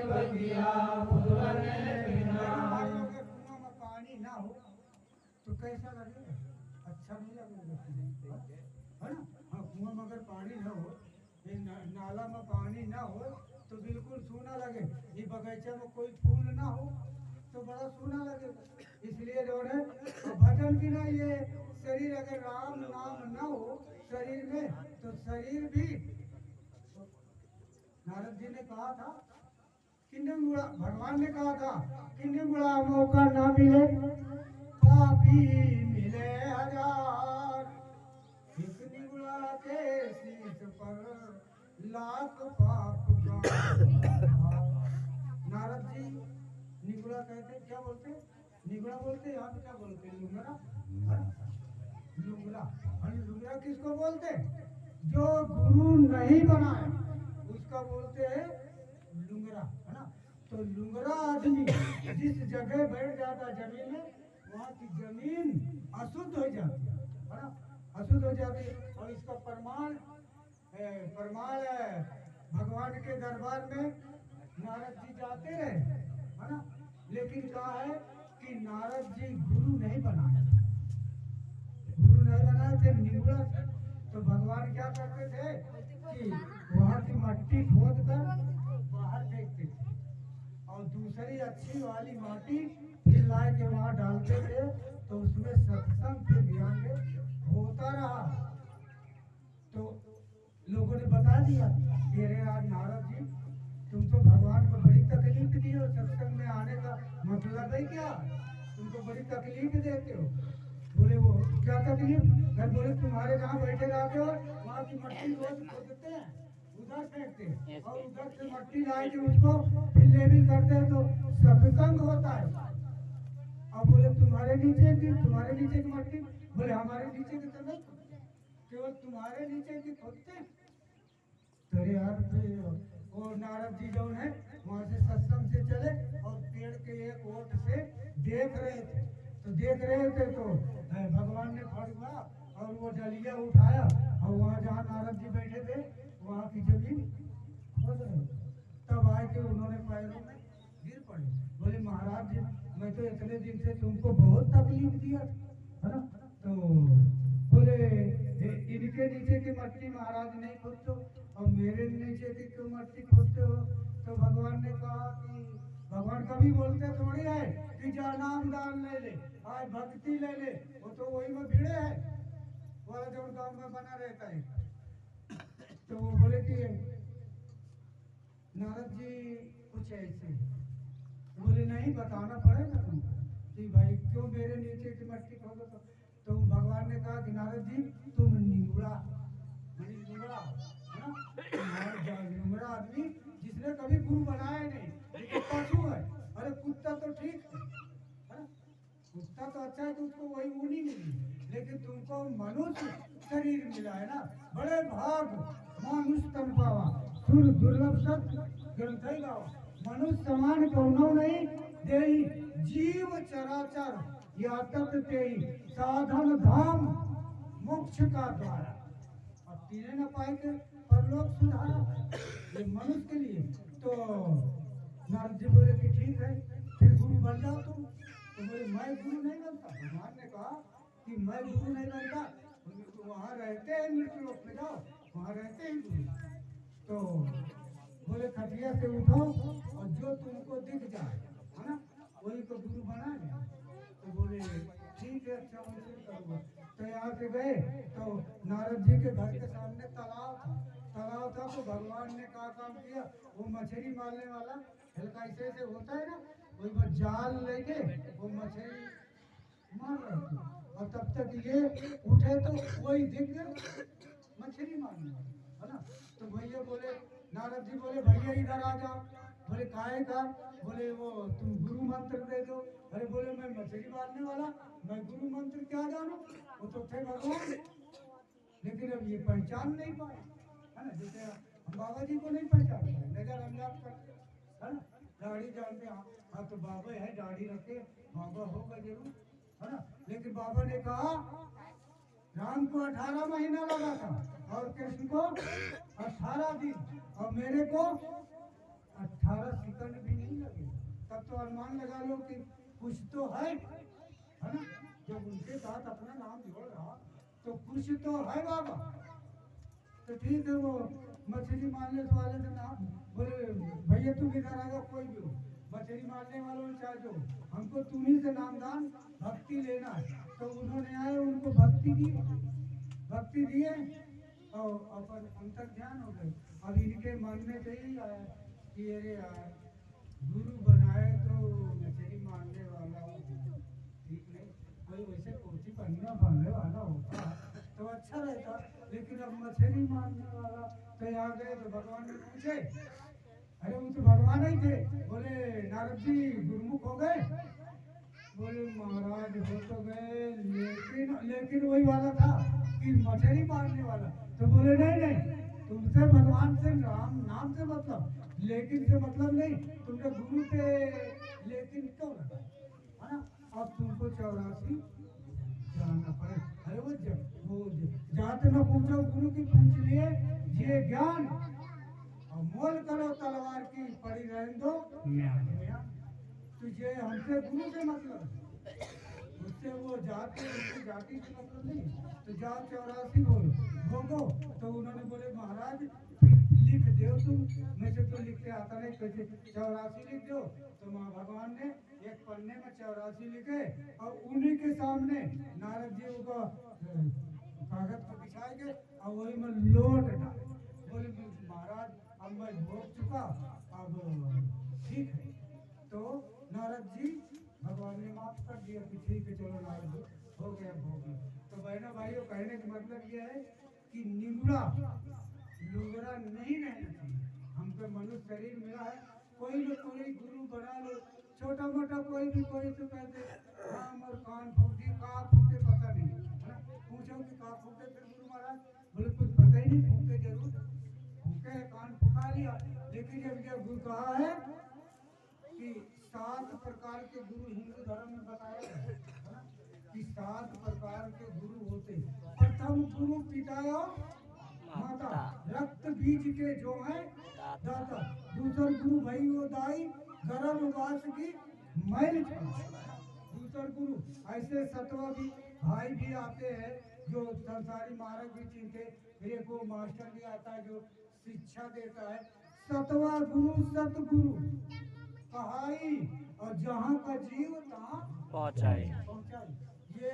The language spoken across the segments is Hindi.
बगिया फुलवन बिना। भाइयों के कुआं में पानी ना हो तो कैसा लगेगा? अच्छा नहीं लगेगा, है ना? हाँ, कुआं में अगर पानी ना हो, ये नाला में पानी ना हो तो बिल्कुल सूना लगे। ये बगीचे में कोई फूल ना हो तो बड़ा सूना लगेगा। इसलिए जो है भजन की ना ये शरीर, अगर राम नाम ना हो शरीर में तो शरीर भी, नारद जी ने कहा था कि निगुड़ा, भगवान ने कहा था कि निगुड़ा मौका ना मिले पापी मिले हजार। एक निगुड़ा के शीश पर लाख पाप का। नारद जी निगुड़ा कहते, क्या बोलते? निगुड़ा बोलते, यहाँ पे क्या बोलते? लुंगरा। लुंगरा, लुंगरा किसको बोलते? जो गुरु नहीं बनाए उसका बोलते हैं लुंगरा, है ना? तो लुंगरा आदमी जिस जगह बैठ जाता जमीन में, वहाँ की जमीन अशुद्ध हो जाती है ना? अशुद्ध हो जाती है। और इसका प्रमाण है भगवान के दरबार में नारद जी जाते रहे, है ना? लेकिन कहा है कि नारद जी गुरु नहीं बनाए, गुरु नहीं बनाए थे, निगुड़ा थे। तो भगवान क्या करते थे कि वहाँ की मट्टी खोद कर बाहर फेंकते थे और दूसरी अच्छी वाली माटी फिर लाए के वहाँ डालते थे। तो उसमें सत्संग फिर ध्यान में होता रहा। तो लोगों ने बता दिया कि अरे यार नारद जी, तुम तो भगवान को बड़ी तकलीफ दी हो, सत्संग में आने का मतलब है क्या? तुमको बड़ी तकलीफ देते हो। बोले वो क्या तकलीफ? मैं बोले तुम्हारे जहाँ बैठे रहते हो वहाँ की मट्टी रोज खोदते हैं, उधर फेंकते हैं और उधर से मट्टी लाए के उसको फिर लेवल करते हैं तो सत्संग होता है। अब बोले तुम्हारे नीचे की मट्टी? बोले हमारे नीचे की तो नहीं, केवल तुम्हारे नीचे की खोदते हैं। तो यार वो नारद जी जो है वहाँ से सत्संग से चले और पेड़ के एक ओट से देख रहे थे। तो भगवान ने फड़वा और वो डलिया उठाया और वहाँ जहाँ नारद जी बैठे थे वहाँ की जमीन खोद रहे। तब आए के उन्होंने पैरों में गिर पड़े। बोले महाराज जी, मैं तो इतने दिन से तुमको बहुत तकलीफ दिया था, है ना? तो बोले इनके नीचे की मट्टी महाराज नहीं खोदते हो और मेरे नीचे की क्यों मट्टी खोदते हो? तो भगवान ने कहा कि भगवान कभी बोलते थोड़ी है कि जा नाम दान ले ले, आज भक्ति ले ले, वो तो वही में भिड़े है, वो जो गांव में बना रहता है। तो वो बोले कि नारद जी कुछ ऐसे, बोले नहीं बताना पड़ेगा तुमको कि भाई क्यों मेरे नीचे की मट्टी खोदो। तो भगवान ने कहा कि नारद जी तुम निगुड़ा, निगुड़ा है ना? निगुड़ा आदमी जिसने कभी गुरु बनाया नहीं, लेकिन पशु है। अरे कुत्ता तो ठीक है ना? कुत्ता तो अच्छा है कि उसको वही ऊनी मिली, लेकिन तुमको मनुष्य शरीर मिला है ना, बड़े भाग मनुष्य तन पावा सुर दुर्लभ सब ग्रंथ गावा। मनुष्य समान कौनो नहीं देई, जीव चराचर या तत् तेई, साधन धाम मोक्ष का द्वार। और तीने न पाए के परलोक सुधारा, ये मनुष्य के लिए। तो नारद जी बोले कि ठीक है फिर गुरु बन जाओ तुम। तो बोले मैं गुरु नहीं बनता। भगवान ने कहा कि मैं गुरु नहीं बनता, वहाँ रहते हैं मृत्यु लोक में, जाओ वहाँ रहते हैं गुरु। तो बोले खटिया से उठो और जो तुमको दिख जाए, है ना, वही को गुरु बना ले। तो बोले ठीक है, अच्छा वैसे करूँगा। तो यहाँ से गए तो नारद जी के घर के सामने तालाब था। तो भगवान ने क्या काम किया, वो मछली मारने वाला हल्का ऐसे होता है ना, वही पर जाल लेके वो मछली मार रहे थे। और तब तक ये उठे तो वही दिख गया मछली मारने वाला, है ना? तो भैया बोले, नारद जी बोले भैया इधर आ जाओ। बोले काहे का? बोले वो तुम गुरु मंत्र दे दो। अरे बोले मैं मछली मारने वाला, मैं गुरु मंत्र क्या जानू? वो तो थे भगवान, लेकिन अब ये पहचान नहीं पाए, है ना? जैसे हम बाबा जी को नहीं पहचान पाए, नजर अंदाज करते, है ना? दाढ़ी जानते, हाँ तो बाबा है, दाढ़ी रखे, बाबा होगा जरूर, है ना? लेकिन बाबा ने कहा राम को 18 महीना लगा था और कृष्ण को 18 दिन और मेरे को 18 सेकंड तो अनुमान लगा लो कि कुछ तो है ना। जब उनके साथ अपना नाम जोड़ रहा तो कुछ तो है बाबा। तो ठीक है, वो मछली मारने वाले से नाम बोले भैया तुम इधर आएगा, कोई भी हो मछली मारने वालों चाहे जो, हमको तुम्ही से नामदान भक्ति लेना है। तो उन्होंने आए, उनको भक्ति दिए और अपन अंतर ध्यान हो गए। अब इनके मन में तो यही आया कि अरे यार गुरु बनाए तो मछली मारने वाला ठीक नहीं, कोई वैसे कोठी पहनने वाला होता तो अच्छा रहता, लेकिन अब मछली मारने वाला तो आ गए। तो भगवान ने पूछे, अरे वो तो भगवान ही थे। बोले नारद जी गुरुमुख हो गए? बोले महाराज हो तो गए, लेकिन वही वाला था कि मछली मारने वाला। तो बोले नहीं, तुमसे भगवान से नाम से मतलब, लेकिन से मतलब नहीं, तुमने गुरु पे लेकिन क्यों लगा, है ना। अब तुमको 84 जाना पड़े। अरे वो जाते न पूछो गुरु की, पूछ लिए ये ज्ञान और मोल करो तलवार की, पड़ी रहने दो तुझे हमसे गुरु से मतलब, उससे वो जाति से मतलब नहीं। तो जाओ 84 भोगो। तो उन्होंने बोले महाराज लिख दो तुम, मुझे तो लिखते आता नहीं, कैसे 84 लिख दो। तो माँ भगवान ने एक पन्ने में 84 लिखे और उन्हीं के सामने नारद जी को कागज पर बिछाएंगे और वही में लोट डाले। बोले महाराज अब मैं भोग चुका, अब ठीक है। तो नारद जी भगवान ने माफ कर दिया कि ठीक है चलो नारद जी हो गया भोग। तो बहनों भाइयों, कहने का मतलब यह है कि निगुड़ा लुगड़ा नहीं रहना चाहिए। हमको मनुष्य शरीर मिला है, कोई न कोई गुरु बना लो, छोटा मोटा कोई भी कोई तो कहते काम और कान फूटी, का फूटे पता नहीं, है ना। पूछो कि का फूटे, फिर गुरु महाराज बोले कुछ पता ही नहीं, फूटे जरूर फूके, कान फुका लिया। लेकिन जब गुरु कहा है कि 7 प्रकार के गुरु हिंदू धर्म में बताया है ना, कि 7 प्रकार के गुरु होते। प्रथम गुरु पिता माता, रक्त बीज के जो है दाता। दूसर गुरु भाई वो दाई, गर्भ वास की मैल छाड़ा। दूसर गुरु ऐसे 7वां भी भाई भी आते हैं जो संसारी मार्ग भी चिंते, एक वो मास्टर भी आता है जो शिक्षा देता है। 7वां गुरु सतगुरु कहाई और जहाँ का जीव तहाँ पहुँचाई। ये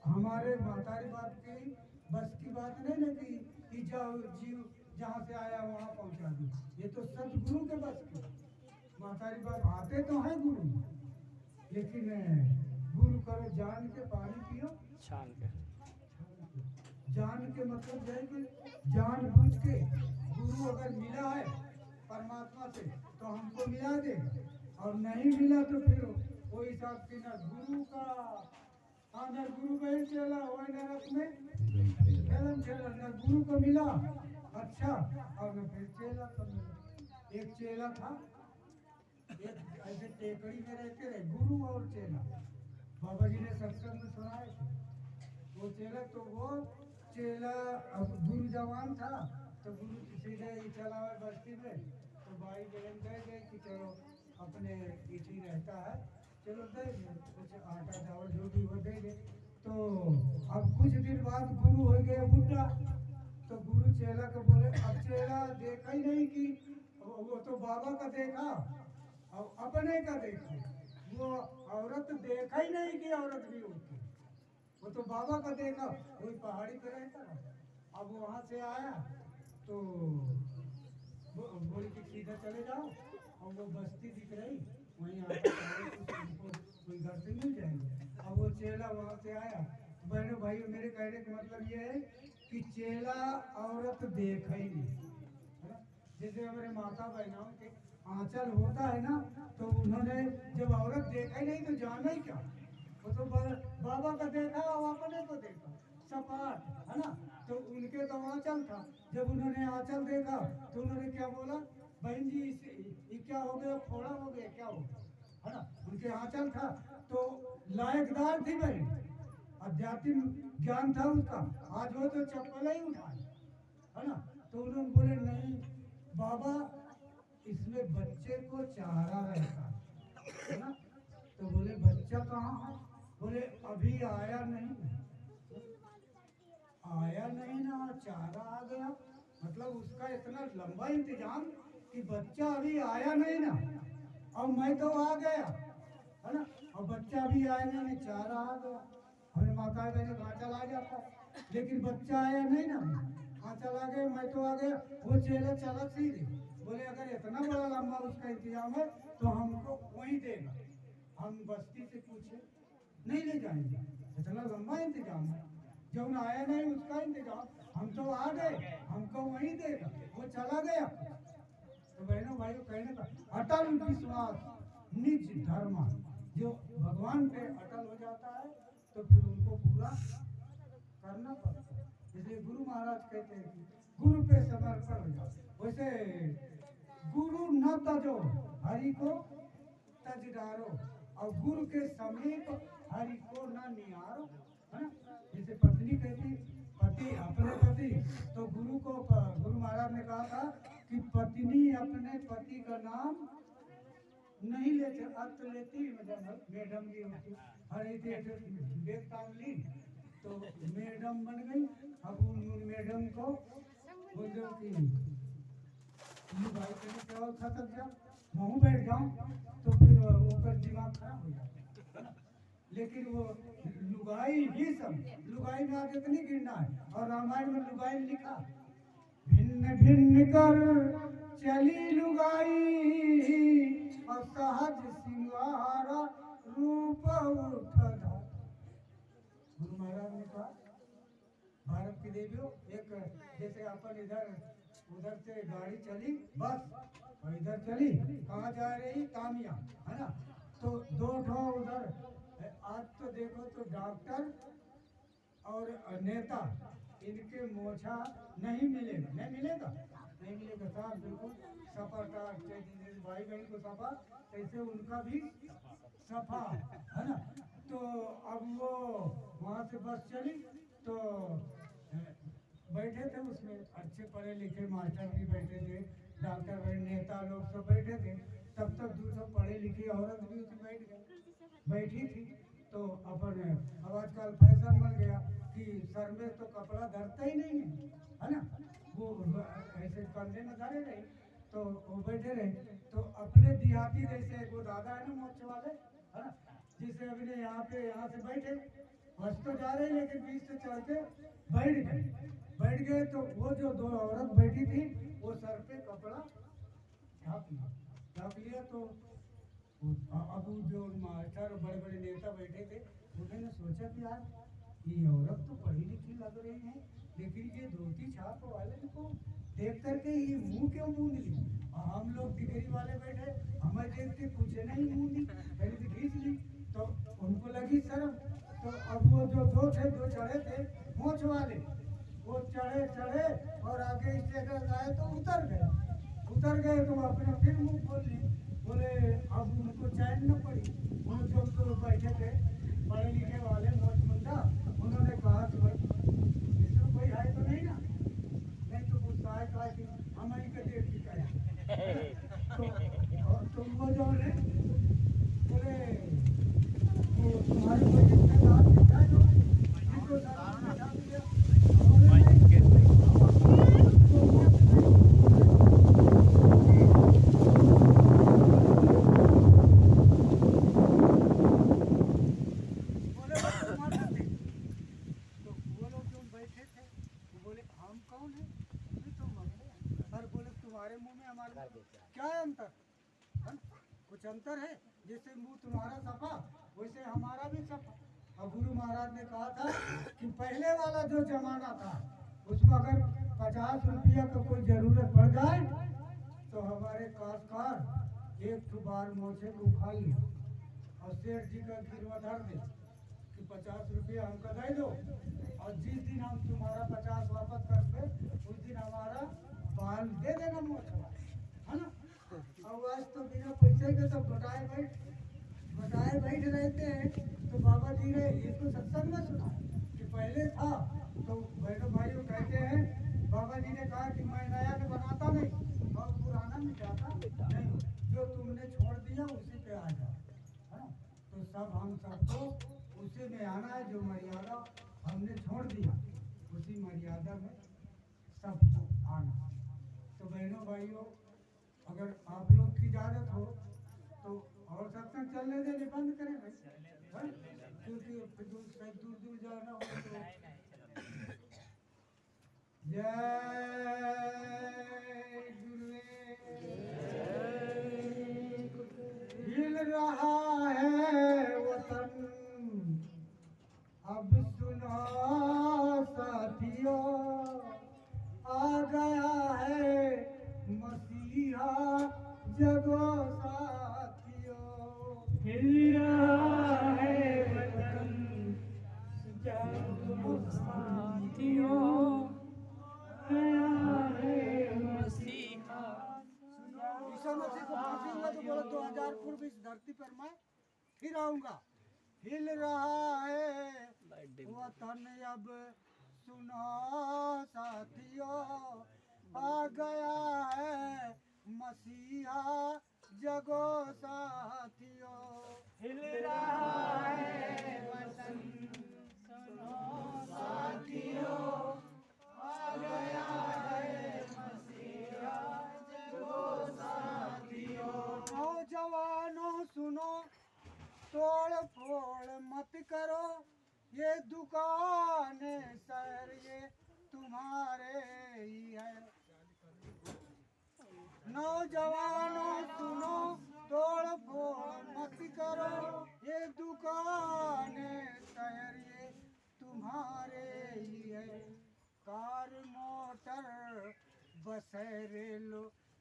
हमारे महतारी बाप की बस की बात नहीं ना कि जाओ जीव जहाँ से आया वहाँ पहुँचा दो। ये तो सतगुरु के बस की। महतारी बाप आते तो हैं गुरु, लेकिन गुरु करो जान के, पानी पियो छान के। जान के मतलब है कि जान बूझ के गुरु अगर मिला है परमात्मा से तो हमको मिला दे, और नहीं मिला तो फिर कोई हिसाब की ना गुरु का आदर, गुरु का चेला हो नरक में चलन न गुरु को मिला अच्छा और न फिर चेला को मिला। एक चेला था, एक ऐसे टेकड़ी में रहते रहे गुरु और चेला। बाबा जी ने सत्संग में सुनाए थे। वो चेला तो वो चेला अब गुरु जवान था, तो गुरु सीधे ही चला हुआ बस्ती में। तो भाई बहन कह गए कि चलो अपने इसी रहता है, चलो दे दे कुछ आटा चावल जो भी वो दे दे। तो अब कुछ दिन बाद गुरु हो गया बुढ़ा। तो गुरु चेला को बोले, अब चेला देखा ही नहीं कि वो तो बाबा का देखा और अपने का देखा, वो औरत देखा ही नहीं कि औरत भी होती, वो तो बाबा का देखा, वही पहाड़ी पे रहता। अब वहाँ से आया तो बोले कि सीधा चले जाओ, और वो बस्ती दिख रही वहीं कोई घर से मिल जाएंगे। अब वो चेला वहाँ से आया। बहनों भाइयों, मेरे कहने का मतलब ये है कि चेला औरत देखा ही नहीं, है ना। जैसे हमारे माता बहनों के आंचल होता है ना, तो उन्होंने जब औरत देखा ही नहीं तो जाना ही क्या, वो तो बाबा का देखा और अपने को देखा सपाट, है ना। तो उनके तो आंचल था, जब उन्होंने आंचल देखा तो उन्होंने क्या बोला, बहन जी ये क्या हो गया, फोड़ा हो गया, क्या हो गया, है ना। उनके आंचल था तो लायकदार थी बहन, आध्यात्मिक ज्ञान था उसका। आज वो तो चप्पल ही उठाए, है ना। तो उन्होंने बोले नहीं बाबा, इसमें बच्चे को चारा रहता, है ना। तो बोले बच्चा कहाँ है? बोले अभी आया नहीं। आया नहीं ना, चारा आ गया। मतलब उसका इतना लंबा इंतजाम कि बच्चा अभी आया नहीं ना, और मैं तो आ गया, है ना। और बच्चा अभी आया नहीं, चारा आ गया। हमने माता बहने कहाँ चला जाता है, लेकिन बच्चा आया नहीं ना, कहाँ चला गया, मैं तो आ गया। वो चेला चला सीधे बोले अगर इतना बड़ा लंबा उसका इंतजाम है तो हमको वहीं देगा। हम बस्ती से पूछे, नहीं ले जाएंगे, इतना लंबा इंतजाम है, जो आया नहीं उसका इंतजाम, हम तो आ गए, हमको वहीं देगा। वो चला गया। तो बहनों भाइयों, कहने का अटल विश्वास निज धर्म, जो भगवान पे अटल हो जाता है तो फिर उनको पूरा करना पड़ता है। इसलिए गुरु महाराज कहते हैं कि गुरु पे समर्पण हो जाओ। वैसे गुरु न तजो हरि को तज डारो, और गुरु के समीप हरि को न निहारो, है ना। जैसे पत्नी कहती पति अपने पति, तो गुरु को गुरु महाराज ने कहा था कि पत्नी अपने पति का नाम नहीं लेते, अर्थ लेती मतलब मैडम भी होती, हर एक ली तो मैडम बन गई। अब उन मैडम को बोलो कि भाई कहीं चावल खत्म जा मुँह बैठ जाऊं, तो फिर ऊपर दिमाग खराब हो जाता है। लेकिन वो लुगाई ही सब, लुगाई में आगे तो नहीं गिरना है। और रामायण में लुगाई में लिखा, भिन्न भिन्न कर चली लुगाई, और सहज सिंगारा रूप उठा। गुरु महाराज ने कहा भारत की देवियों, एक जैसे अपन इधर उधर से गाड़ी चली बस, और इधर चली कहाँ जा रही कामिया, है ना। तो दो ठो उधर, आज तो देखो तो डॉक्टर और नेता, इनके मोछा नहीं मिलेगा, नहीं मिलेगा, नहीं मिलेगा साहब, बिल्कुल सपाटा। भाई बहन को सफा, ऐसे उनका भी सफा, है ना। तो अब वो वहाँ से बस चली, तो बैठे थे उसमें अच्छे पढ़े लिखे मास्टर भी बैठे थे, डॉक्टर नेता लोग सब बैठे थे। तब तक दूसरा पढ़े लिखी औरत भी उसमें बैठी थी। तो अपन अब आजकल फैशन बन गया कि सर में तो कपड़ा धरता ही नहीं है ना, वो ऐसे कंधे में धरे रहे, तो वो बैठे रहे। तो अपने देहाती जैसे वो दादा है ना मोर्चे वाले, है ना, जिसे अभी ने यहाँ से बैठे, बस तो जा रहे लेकिन बीच से चढ़ के बैठ गए। तो वो जो दो औरत बैठी थी वो सर पे कपड़ा ढाप लिया। तो अब जो मास्टर बड़े बड़े नेता बैठे थे उन्होंने सोचा कि यार ये औरत तो पढ़ी लिखी लग रही है, लेकिन ये धोती छाप वाले को देख करके ये मुंह क्यों मूंद ली। हम लोग डिग्री वाले बैठे, हमें देख के कुछ नहीं मूंदी, पहले तो खींच ली। तो उनको लगी शर्म। तो अब वो जो दो चढ़े थे मोछ वाले, वो चढ़े और आगे स्टेशन आए तो उतर गए। तो अपने फिर मुंह खोल ली, बोले अब उनको चैन न पड़ी। उन जो बैठे थे पढ़े लिखे वाले मोछ मुंडा, उन्होंने कहा कि इसमें कोई है तो नहीं ना, नहीं तो गुस्सा है कहा कि हम ही का देख की करें। तो वो जो है बोले वो तुम्हारे कोई रिश्तेदार दिखा जो जिनको सारा दिखा दिया, क्या अंतर है? कुछ अंतर है? जैसे मुंह तुम्हारा सफा वैसे हमारा भी सफा। और गुरु महाराज ने कहा था कि पहले वाला जो जमाना था उसमें अगर 50 रुपया का कोई जरूरत पड़ जाए तो हमारे काशकार एक बार मोछे को उखाड़ ले और सेठ जी का गिरवा धर दे कि 50 रुपया हमको दे दो, और जिस दिन हम तुम्हारा 50 वापस कर दे उस दिन हमारा बाल दे देना मोछ, है ना। और आज तो बिना पैसे के सब घटाए बैठ रहते हैं। तो बाबा जी ने इसको सत्संग में सुना कि पहले था। तो बहनों भाइयों कहते हैं बाबा जी ने कहा कि मैं नया तो बनाता नहीं और पुराना मिटाता नहीं, जो तुमने छोड़ दिया उसी पे आ जाओ, है ना। तो सब हम सबको उसी में आना है, जो मर्यादा हमने छोड़ दिया उसी मर्यादा में सबको आना। तो बहनों भाइयों, अगर आप लोग की इजाजत हो तो और सत्संग चलने देने बंद करें भाई, है? क्योंकि दूर दूर जाना हो तो। जय गुरुदेव। हिल रहा है वतन, अब सुनो साथियों, आ गया है मसीहा, जगो साथियों। हिल रहा है वतन, जागो साथियों, आया है मसीहा। ईसा मसीह को फांसी हुआ तो बोला 2000 पूर्व इस धरती पर मैं फिर आऊंगा। हिल रहा है वतन, अब सुनो साथियों, आ गया है मसीहा, जगो साथियों। हिल रहा है वतन, सुनो साथियों, आ गया है मसीहा, जगो साथियों। नौजवानों सुनो, तोड़ फोड़ मत करो, ये दुकानें शहर ये तुम्हारे ही है। नौजवानों सुनो, तोड़ फोड़ मत करो, ये दुकानें शहर ये तुम्हारे ही है। कार मोटर बसें रेल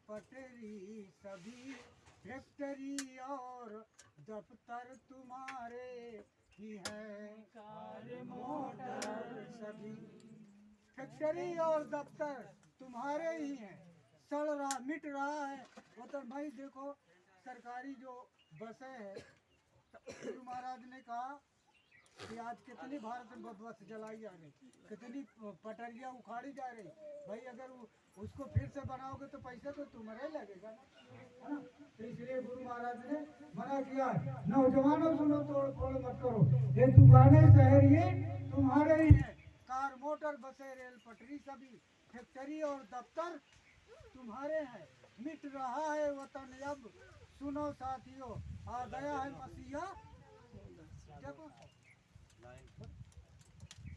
पटरी सभी, फैक्ट्री और दफ्तर तुम्हारे ही है। कार मोटर सभी फैक्ट्री और दफ्तर तुम्हारे ही हैं। सड़ रहा मिट रहा है वतन। भाई देखो, सरकारी जो बसें हैं, गुरु महाराज ने कहा कि आज कितनी भारत में बस जलाई जा रही, कितनी पटरियां उखाड़ी जा रही। भाई अगर उसको फिर से बनाओगे तो पैसा तो तुम्हारे लगेगा ना, है ना। तो इसलिए गुरु महाराज ने मना किया, नौजवानों सुनो, तोड़ फोड़ मत करो, ये दुकानें शहर ये तुम्हारे ही हैं। कार मोटर बसें रेल पटरी सभी, फैक्ट्री और दफ्तर तुम्हारे हैं। मिट रहा है वतन, अब सुनो साथियों, आ गया है मसीहा, जगो।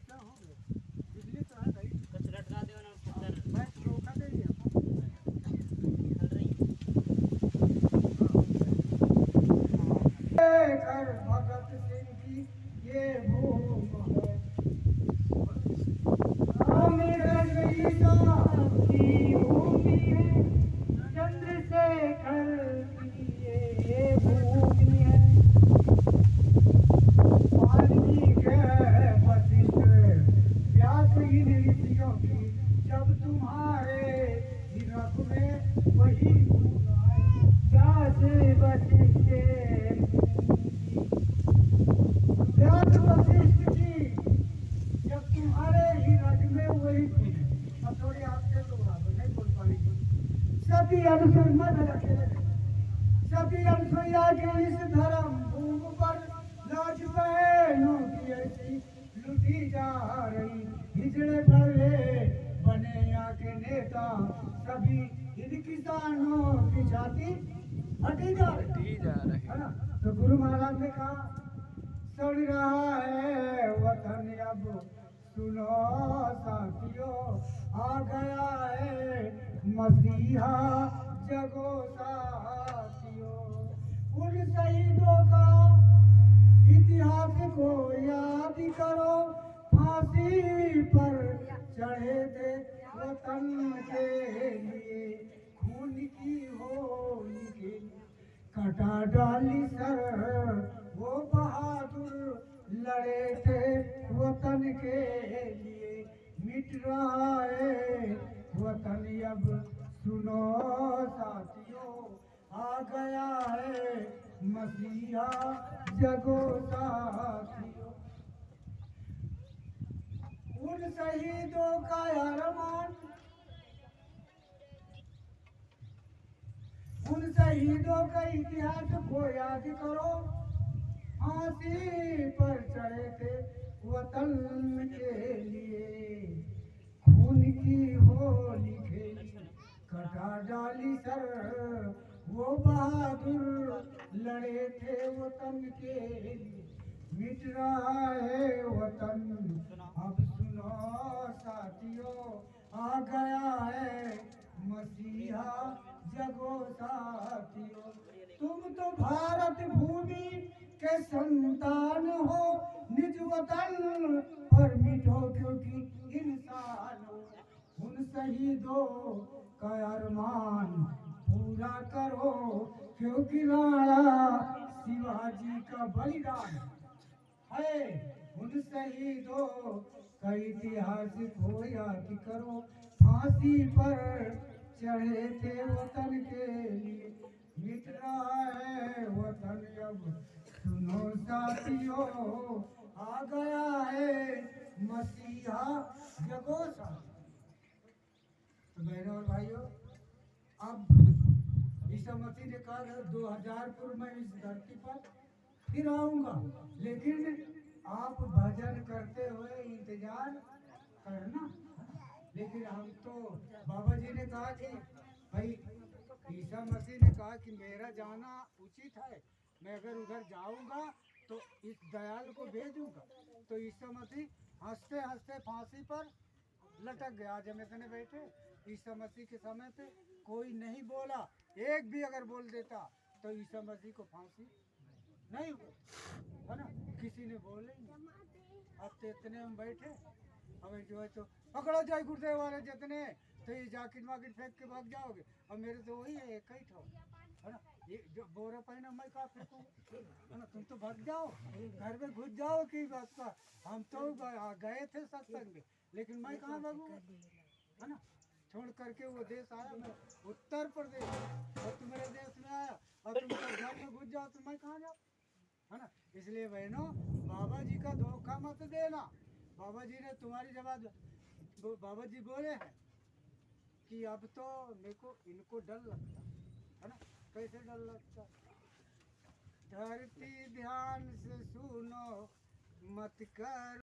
क्या हो गया? बिजली तो है भाई, कुछ लटका दो ना पत्थर मैं रोका दे दिया। चल रही। कर भगत सिंह की ये भूम है, अमृत की भूमि है, चंद्रशेखर की ये भूमि है। वाल्मीकि के वशिष्ठ व्यास इन ऋषियों की, जब तुम्हारे ही रथ में वही व्यास वशिष्ठ व्यास वशिष्ठ की, जब तुम्हारे ही रथ में वही थी। अब थोड़ी आपसे तो नहीं बोल पाएगी। सती अनुसुईया सती अनुसुईया के इस धर्म भूमि पर लाज बहनों की ऐसी लुटी जा रही। हिजड़े भरे बने यहाँ के नेता सभी, इन किसानों की छाती हटी जा रही है ना। तो गुरु महाराज ने कहा, सड़ रहा है वतन, अब सुनो साथियों, आ गया है मसीहा, जगो साथियों। उन शहीदों का इतिहास को याद करो, फांसी पर चढ़े थे वतन के लिए, खून की होली के कटा डाली सर, वो बहादुर लड़े थे वतन के लिए। मिट रहा है वतन, अब सुनो साथियों, आ गया है मसीहा, जगो साथियों। उन शहीदों का अरमान, उन शहीदों का इतिहास को याद करो, फांसी पर चढ़े थे वतन के लिए, खून की होली खेली कटा डाली सर, वो बहादुर लड़े थे वतन के लिए, मिट रहा है वतन अब सुनो साथियों, आ गया है मसीहा जगो साथियों, तुम तो भारत भूमि के संतान हो, निज वतन पर मिटो क्योंकि इंसान हो, उन शहीदों का अरमान पूरा करो क्योंकि राणा शिवाजी का बलिदान है, उन शहीदों का इतिहास को याद करो, फांसी पर चढ़े थे वतन के लिए, मिट रहा है वतन अब सुनो साथियों, आ गया है मसीहा जगो साथियों। तो बहनों और भाइयों, अब ईसा मसीह ने कहा 2000 पूर्व में इस धरती पर फिर आऊंगा, लेकिन आप भजन करते हुए इंतजार करना। लेकिन हम तो बाबा जी ने कहा कि भाई ईसा मसीह ने कहा कि मेरा जाना उचित है, मैं अगर उधर जाऊंगा तो इस दयाल को भेजूंगा। तो ईसा मसीह हंसते हंसते फांसी पर लटक गया। आज हम इतने बैठे, ईसा मसीह के समय पे कोई नहीं बोला, एक भी अगर बोल देता तो ईसा मसीह को फांसी नहीं हुई, है ना, किसी ने बोले ही नहीं। अब तो इतने हम बैठे, अब जो है तो पकड़ो जाए गुरुदेव वाले जितने, तो ये जाकिट वाकिट फेंक के भाग जाओगे। अब मेरे तो वही है, एक ही ठो, है ना, ये जो बोरा पहना मैं कहाँ फेंकूँ, है ना, तुम तो भाग जाओ, घर में घुस जाओ की बात का। हम तो गए थे सत्संग में, लेकिन मैं कहाँ भागूँ, है ना, छोड़ करके वो देश आया मैं उत्तर प्रदेश, और तुम मेरे देश में आया और तुम सब घर में घुस जाओ तो मैं कहाँ जाऊँ, है ना। इसलिए बहनों, बाबा जी का धोखा मत देना। बाबा जी ने तुम्हारी जवाब, बाबा जी बोले हैं कि अब तो मेरे को इनको डर लगता है ना। कैसे डर लगता, धरती ध्यान से सुनो मत कर